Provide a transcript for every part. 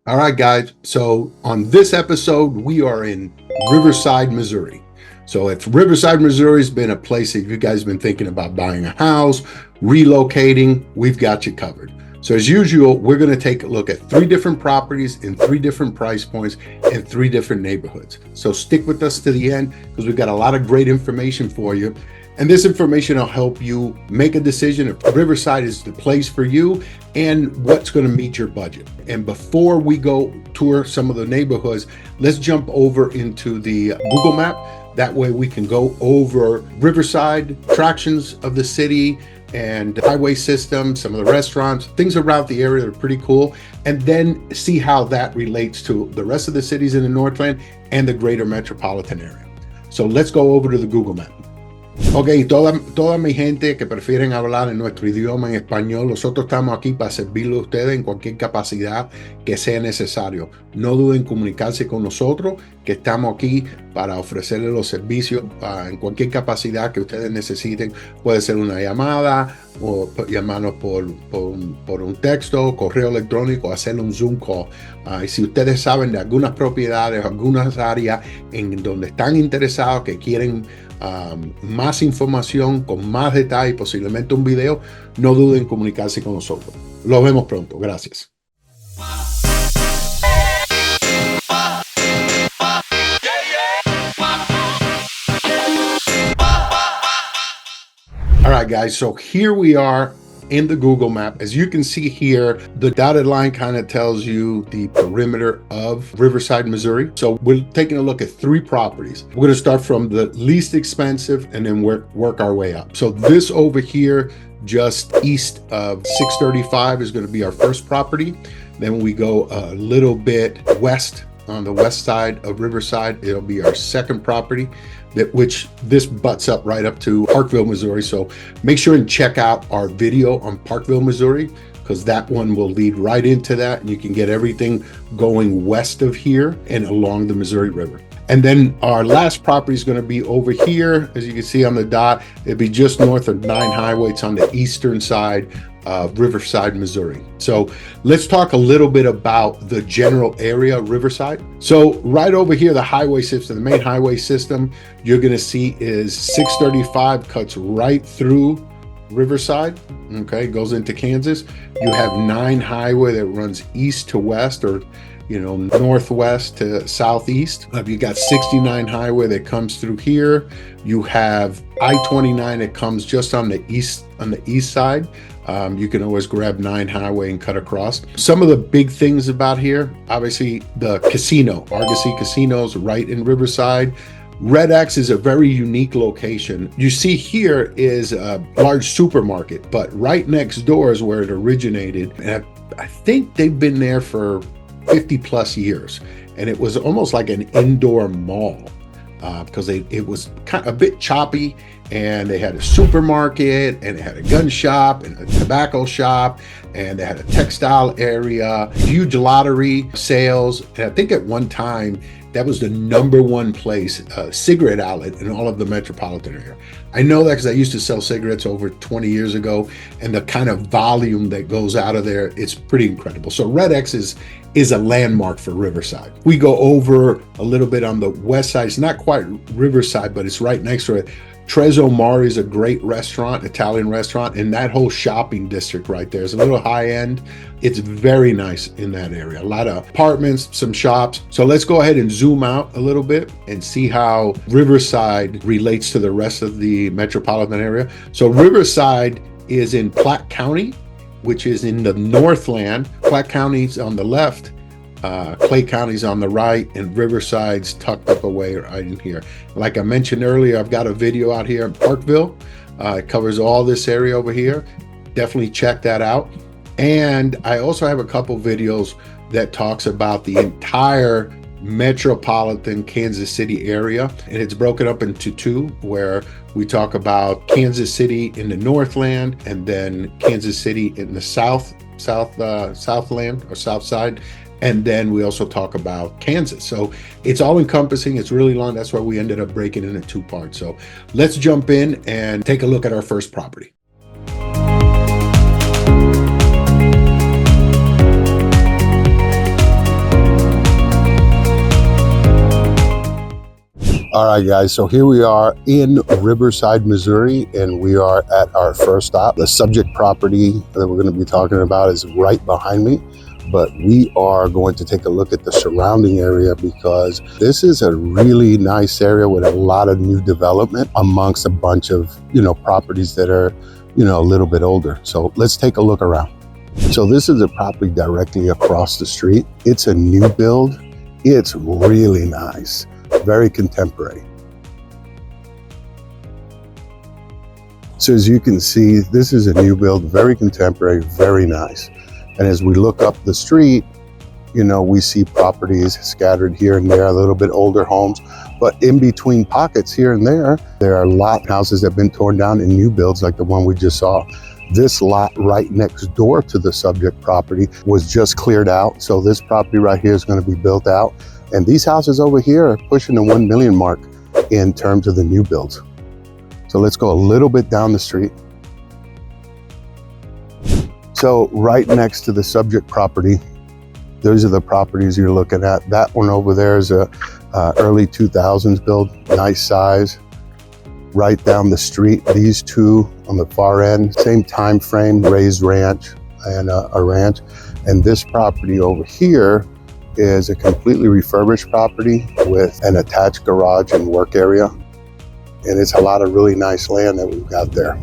All right, guys. So on this episode, we are in Riverside, Missouri. So if Riverside, Missouri has been a place that you guys have been thinking about buying a house, relocating, we've got you covered. So as usual, we're going to take a look at 3 different properties in 3 different price points and 3 different neighborhoods. So stick with us to the end because we've got a lot of great information for you. And this information will help you make a decision if Riverside is the place for you and what's going to meet your budget. And before we go tour some of the neighborhoods, let's jump over into the Google map. That way we can go over Riverside, attractions of the city, and highway system, some of the restaurants, things around the area that are pretty cool, and then see how that relates to the rest of the cities in the Northland and the greater metropolitan area. So let's go over to the Google map. Ok, toda mi gente que prefieren hablar en nuestro idioma en español, nosotros estamos aquí para servirle a ustedes en cualquier capacidad que sea necesario. No duden en comunicarse con nosotros, que estamos aquí para ofrecerles los servicios en cualquier capacidad que ustedes necesiten. Puede ser una llamada o llamarnos por un texto, correo electrónico, hacer un Zoom call. Y si ustedes saben de algunas propiedades, algunas áreas en donde están interesados, que quieren más información con más detalle, posiblemente un video, no duden en comunicarse con nosotros. Los vemos pronto. Gracias. All right, guys, so here we are in the Google map. As you can see here, the dotted line kind of tells you the perimeter of Riverside, Missouri. So we're taking a look at 3 properties. We're going to start from the least expensive and then work our way up. So this over here, just east of 635, is going to be our first property. Then we go a little bit west, on the west side of Riverside, it'll be our second property, which this butts up right up to Parkville, Missouri. So make sure and check out our video on Parkville, Missouri, because that one will lead right into that, and you can get everything going west of here and along the Missouri River. And then our last property is going to be over here. As you can see on the dot, it'll be just north of 9 Highway. It's on the eastern side of Riverside, Missouri. So let's talk a little bit about the general area of Riverside. So right over here, the highway system, the main highway system, you're going to see is 635 cuts right through Riverside, okay, goes into Kansas. You have 9 Highway that runs east to west, or northwest to southeast. You got 69 Highway that comes through here. You have I-29 that comes just on the east side. You can always grab 9 Highway and cut across. Some of the big things about here, obviously the casino, Argosy Casino's right in Riverside. Red X is a very unique location. You see here is a large supermarket, but right next door is where it originated. And I think they've been there for 50 plus years. And it was almost like an indoor mall because it was kind of a bit choppy, and they had a supermarket, and they had a gun shop and a tobacco shop, and they had a textile area, huge lottery sales. And I think at one time, that was the #1 place, cigarette outlet in all of the metropolitan area. I know that because I used to sell cigarettes over 20 years ago, and the kind of volume that goes out of there, it's pretty incredible. So Red X is a landmark for Riverside. We go over a little bit on the west side. It's not quite Riverside, but it's right next to it. Trezzo Mari is a great restaurant, Italian restaurant, and that whole shopping district right there is a little high end. It's very nice in that area. A lot of apartments, some shops. So let's go ahead and zoom out a little bit and see how Riverside relates to the rest of the metropolitan area. So Riverside is in Platte County, which is in the Northland. Platte County's on the left, Clay County's on the right, and Riverside's tucked up away right in here. Like I mentioned earlier, I've got a video out here in Parkville. It covers all this area over here. Definitely check that out. And I also have a couple videos that talks about the entire metropolitan Kansas City area, and it's broken up into 2, where we talk about Kansas City in the Northland and then Kansas City in the Southland or South side. And then we also talk about Kansas. So it's all encompassing. It's really long. That's why we ended up breaking it into 2 parts. So let's jump in and take a look at our first property. All right, guys, so here we are in Riverside, Missouri, and we are at our first stop. The subject property that we're going to be talking about is right behind me, but we are going to take a look at the surrounding area because this is a really nice area with a lot of new development amongst a bunch of, properties that are, a little bit older. So let's take a look around. So this is a property directly across the street. It's a new build. It's really nice. Very contemporary. So as you can see, this is a new build, very contemporary, very nice. And as we look up the street, we see properties scattered here and there, a little bit older homes, but in between pockets here and there are lot houses that have been torn down and new builds like the one we just saw. This lot right next door to the subject property was just cleared out. So this property right here is going to be built out. And these houses over here are pushing the 1 million mark in terms of the new builds. So let's go a little bit down the street. So right next to the subject property, those are the properties you're looking at. That one over there is a early 2000s build, nice size. Right down the street, these two on the far end, same time frame, raised ranch and a ranch. And this property over here is a completely refurbished property with an attached garage and work area. And it's a lot of really nice land that we've got there.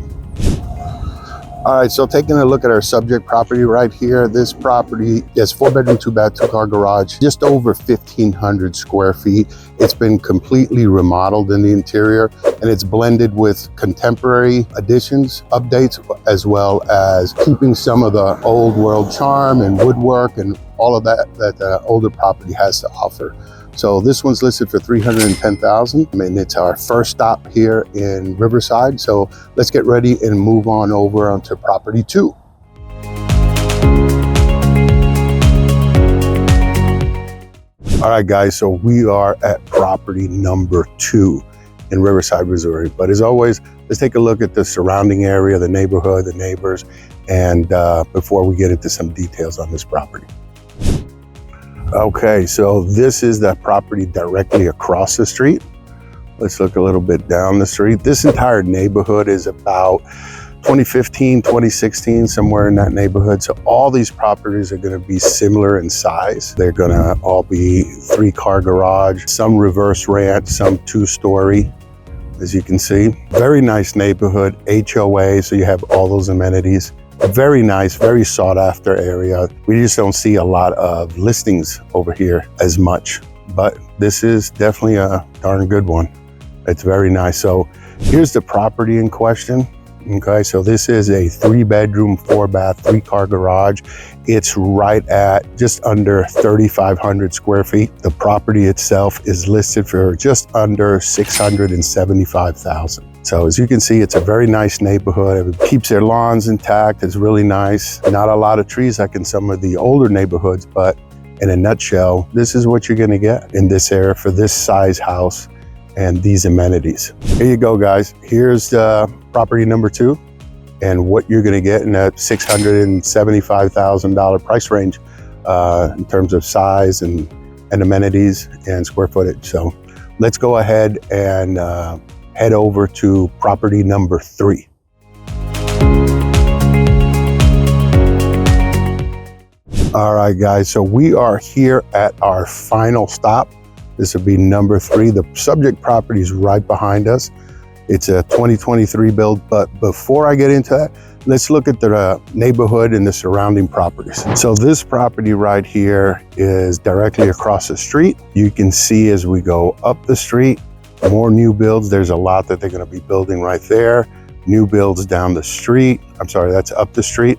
All right, so taking a look at our subject property right here, this property is 4-bedroom, 2-bath, 2-car garage, just over 1,500 square feet. It's been completely remodeled in the interior, and it's blended with contemporary additions, updates, as well as keeping some of the old world charm and woodwork and all of that the older property has to offer. So this one's listed for $310,000, and it's our first stop here in Riverside. So let's get ready and move on over onto property 2. All right, guys, so we are at property number 2 in Riverside, Missouri. But as always, let's take a look at the surrounding area, the neighborhood, the neighbors, and before we get into some details on this property. Okay, so this is the property directly across the street. Let's look a little bit down the street. This entire neighborhood is about 2015, 2016, somewhere in that neighborhood. So all these properties are going to be similar in size. They're going to all be 3-car garage, some reverse ranch, some 2-story, as you can see. Very nice neighborhood, HOA, so you have all those amenities. Very nice, very sought after area. We just don't see a lot of listings over here as much, but this is definitely a darn good one. It's very nice. So here's the property in question. Okay, so this is a 3-bedroom, 4-bath, 3-car garage. It's right at just under 3,500 square feet. The property itself is listed for just under $675,000. So as you can see, it's a very nice neighborhood. It keeps their lawns intact. It's really nice. Not a lot of trees like in some of the older neighborhoods, but in a nutshell, this is what you're gonna get in this area for this size house and these amenities. Here you go, guys. Here's property number 2 and what you're gonna get in that $675,000 price range in terms of size and amenities and square footage. So let's go ahead and head over to property number 3. All right, guys, so we are here at our final stop. This will be number 3. The subject property is right behind us. It's a 2023 build, but before I get into that, let's look at the neighborhood and the surrounding properties. So this property right here is directly across the street. You can see as we go up the street, more new builds. There's a lot that they're going to be building right there. New builds down the street. I'm sorry, that's up the street.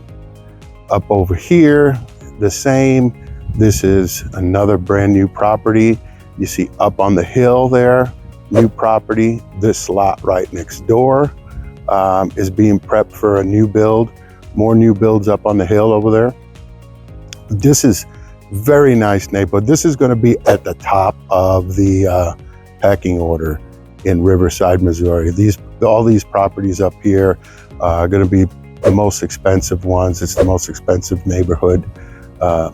Up over here, the same. This is another brand new property. You see up on the hill there, new property. This lot right next door is being prepped for a new build. More new builds up on the hill over there. This is very nice neighborhood. This is going to be at the top of the pecking order in Riverside, Missouri. All these properties up here are going to be the most expensive ones. It's the most expensive neighborhood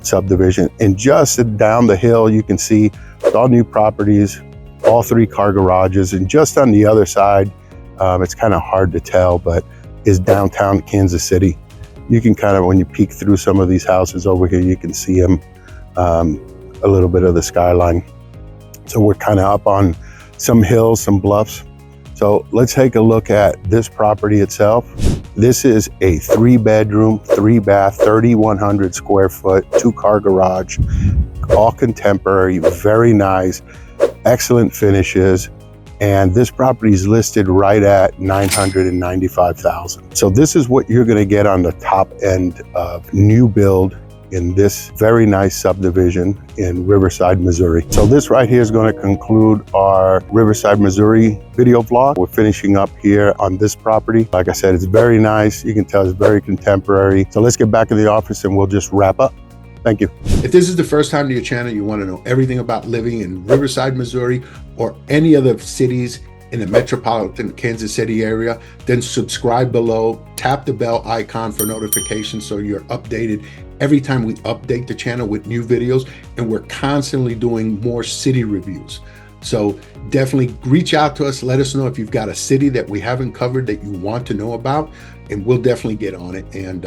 subdivision. And just down the hill, you can see all new properties, all 3 car garages. And just on the other side, it's kind of hard to tell, but is downtown Kansas City. You can kind of, when you peek through some of these houses over here, you can see them, a little bit of the skyline. So we're kind of up on some hills, some bluffs. So let's take a look at this property itself. This is a 3-bedroom, 3-bath, 3,100 square foot, 2-car garage, all contemporary, very nice, excellent finishes. And this property is listed right at $995,000. So this is what you're gonna get on the top end of new build in this very nice subdivision in Riverside, Missouri. So this right here is going to conclude our Riverside, Missouri video vlog. We're finishing up here on this property. Like I said, it's very nice. You can tell it's very contemporary. So let's get back in the office and we'll just wrap up. Thank you. If this is the first time to your channel, you want to know everything about living in Riverside, Missouri, or any other cities in the metropolitan Kansas City area, then subscribe below, tap the bell icon for notifications so you're updated every time we update the channel with new videos. And we're constantly doing more city reviews. So definitely reach out to us. Let us know if you've got a city that we haven't covered that you want to know about, and we'll definitely get on it. And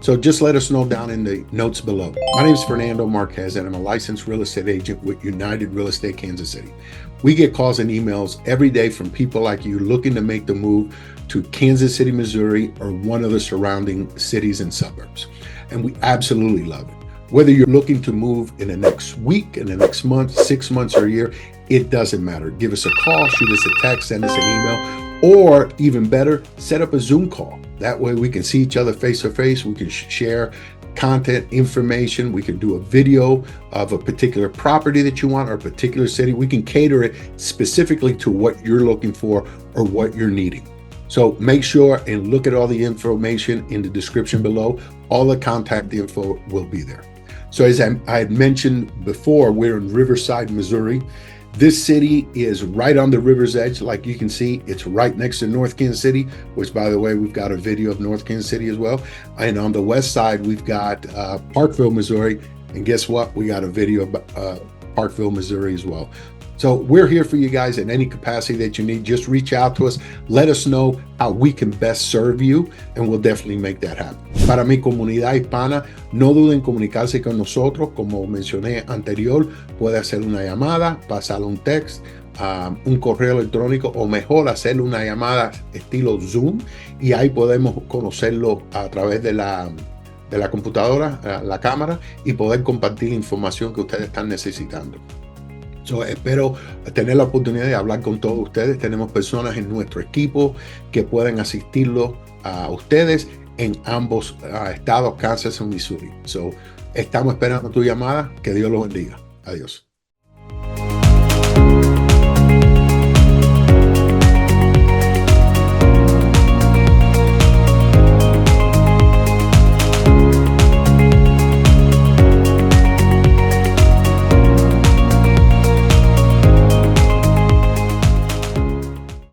so just let us know down in the notes below. My name is Fernando Marquez, and I'm a licensed real estate agent with United Real Estate Kansas City. We get calls and emails every day from people like you looking to make the move to Kansas City, Missouri, or one of the surrounding cities and suburbs. And we absolutely love it. Whether you're looking to move in the next week, in the next month, 6 months, or a year, it doesn't matter. Give us a call, shoot us a text, send us an email, or even better, set up a Zoom call. That way we can see each other face to face. We can share content, information. We can do a video of a particular property that you want or a particular city. We can cater it specifically to what you're looking for or what you're needing. So make sure and look at all the information in the description below. All the contact info will be there. So as I had mentioned before, we're in Riverside, Missouri. This city is right on the river's edge. Like you can see, it's right next to North Kansas City, which, by the way, we've got a video of North Kansas City as well. And on the west side, we've got Parkville, Missouri. And guess what? We got a video of Parkville, Missouri as well. So we're here for you guys in any capacity that you need. Just reach out to us. Let us know how we can best serve you, and we'll definitely make that happen. Para mi comunidad hispana, no duden en comunicarse con nosotros. Como mencioné anterior, puede hacer una llamada, pasar un text, un correo electrónico, o mejor hacer una llamada estilo Zoom, y ahí podemos conocerlo a través de la computadora, la cámara, y poder compartir la información que ustedes están necesitando. So, espero tener la oportunidad de hablar con todos ustedes. Tenemos personas en nuestro equipo que pueden asistirlo a ustedes en ambos estados, Kansas y Missouri. So, estamos esperando tu llamada. Que Dios los bendiga. Adiós.